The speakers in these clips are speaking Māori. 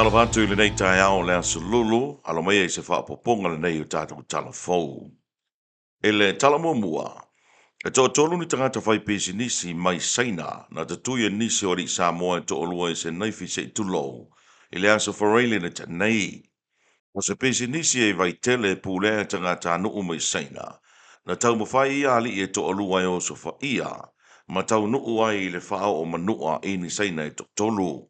Talabatu le nei tai ao le asululu, alo mai e se whaapoponga le nei o tātou talafou. E le talamumua, e tō tōlu ni tangata whai pēsi nisi mai saina, na te tuia nisi o ri Samoa e tō olua e se naifi se tulou, i le aso whareile na te nei. O se pēsi nisi e vai tele pūlea tangata nuu mai saina, na tau mawhai ia ali e tō olua e o so wha ia, ma tau nuu ai i le whao o manua e ni saina e tō tolu.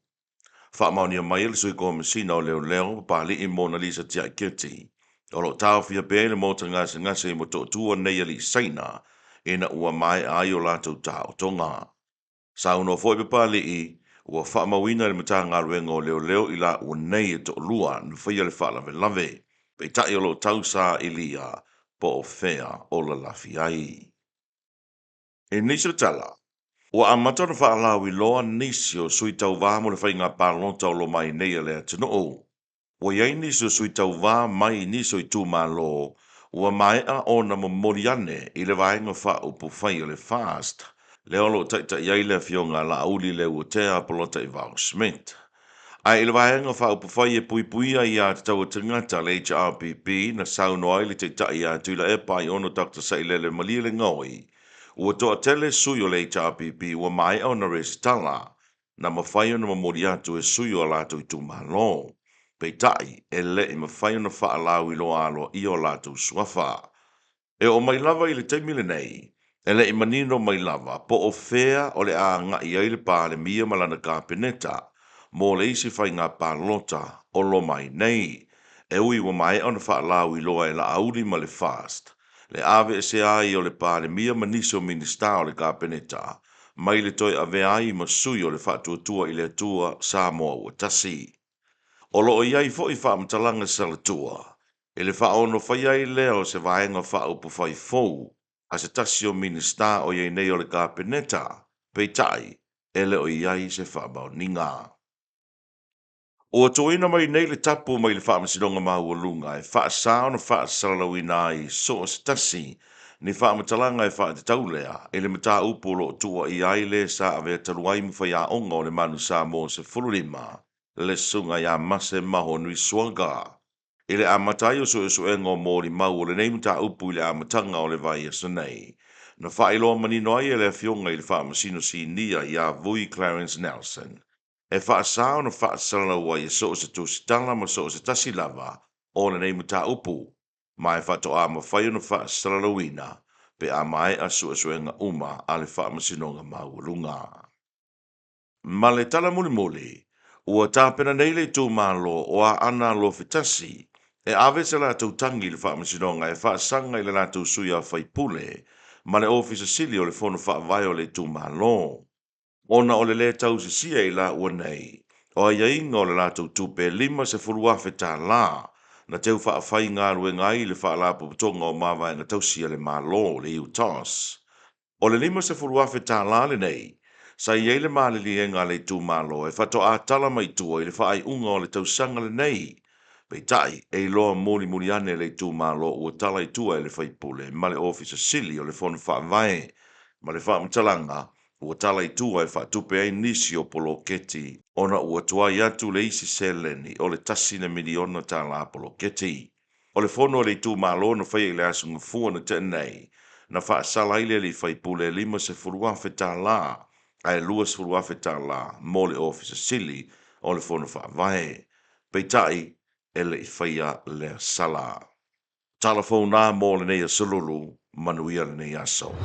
Whaamaunia mai ele sui ko masina o leo pa li i Mona Lisa tia keti. O lo tau fia pēle mo ta ngase mo tō tua nei ali saina e na ua mai ai o lātou tau tonga. Sa uno foi pe pa li i ua whaamawina le mata ngā ruenga o leo i la ua nei e tō lua na whaia le whaalave lave. Pe tai o lo tau sa ilia po o whea o la lafi ai. E niso tala. Ua amata na whaalau i loa nisi o sui tau wā mo le whainga pālonta o lo mai nei a lea tino o. Ua iei nisi o sui tau wā mai nisi o i tū mā lo, ua mai a o na mo moriane i le vaenga wha upu whai o le fast. Leo lo taita iei le fionga la auli le ua tea polota i vau Smith. Ai le vaenga wha upu whai e pui ai a te tau tangata le HRPP na sauno ai le taita i a tuila e pai ono Dr. Sailele Malia le ngoi. Ua toa tele sui o le HRPP ua mai au na resitala na mawhai o na mamori atu e sui o lātou i tū malo. Pei tai e le i mawhai o na whaalau i lo alo i o lātou suafa. E o mai lava i le taimile nei, e le i manino mai lava po o whea o le a ngā i aile pā le mia malana ka peneta, mō le isi whai ngā pālota o lo mai nei, e ui ua mai au na whaalau i loa e la auri ma le fast. Le ave se ai o le pā le mia maniso minista o le kapeneta, mai le toi ave ai ma sui o le whatuatua i le atua Samoa ua tasi. O lo iai fo i whaamatalanga salatua, e le whaono whai ai leo se vaenga whaupu whai fou, a se tasi o minista o iei nei o le kapeneta, pei tai, e le o iai se whaabau ninga. O toina mai nei le tapu mai le whaamasidonga mahu lunga e whaasao na whaasalalawina ai so o stasi ni whaamatalanga e whaatitaulea e le mata upo lo tua i aile sa ave taluai mwhai a onga o le manu sa mo se fulurima le sunga ya mase maho nui suanga. E le amatai o so e so e ngō mōri mau o le nei mata upo i le amatanga o le vai e sanei. Na whaailoa manino ai e le fionga i le whaamasino si nia i a vui Clarence Nelson. E whaasao na whaasala ua i so se tūsitala ma so se tasi lava o le nei muta upu. Mai whato a ma whai na whaasala wina pe a mai a suenga uma a le whaamasinonga maulunga. Ma le tala muli ua tāpena nei le tū mālo o a ana lo fitasi e ave se la tautangi le whaamasinonga e whaasanga i le la tū suia whaipule ma le ofisa sili o le fono whaavai o le tū mālo. Ona o le le tau se sia i la ua nei, o a iainga o le lātou tupe 5 tā la, na teu whaafai ngā rue ngai le whaalapu putonga o mawai ngā tau sia le mālo le UTOS. O le 5 tā la le nei, sa iei le māle li e ngā le tū mālo e whato a tala mai tua i le whaai unga o le tau sanga le nei. Pei tai, e loa muri ane le tū mālo ua tala i tua e le whaipule, ma le ofisa sili o le fono whaavai, ma le whaamtalanga, ua tala i tua e whaatupe ai nisi o polo keti, ona ua tua i atu le isi seleni o le tasina miliona tā la polo keti. O le fono le tū mālo na whai le asunga fua na te nei, na wha asala ile li whaipule 5 tā la, ai 2 tā la, mō le ofisa sili o le fono whaavai. Pei tai, e le i whaia le sala. Talafona mō le nei a sululu, manuia le nei aso.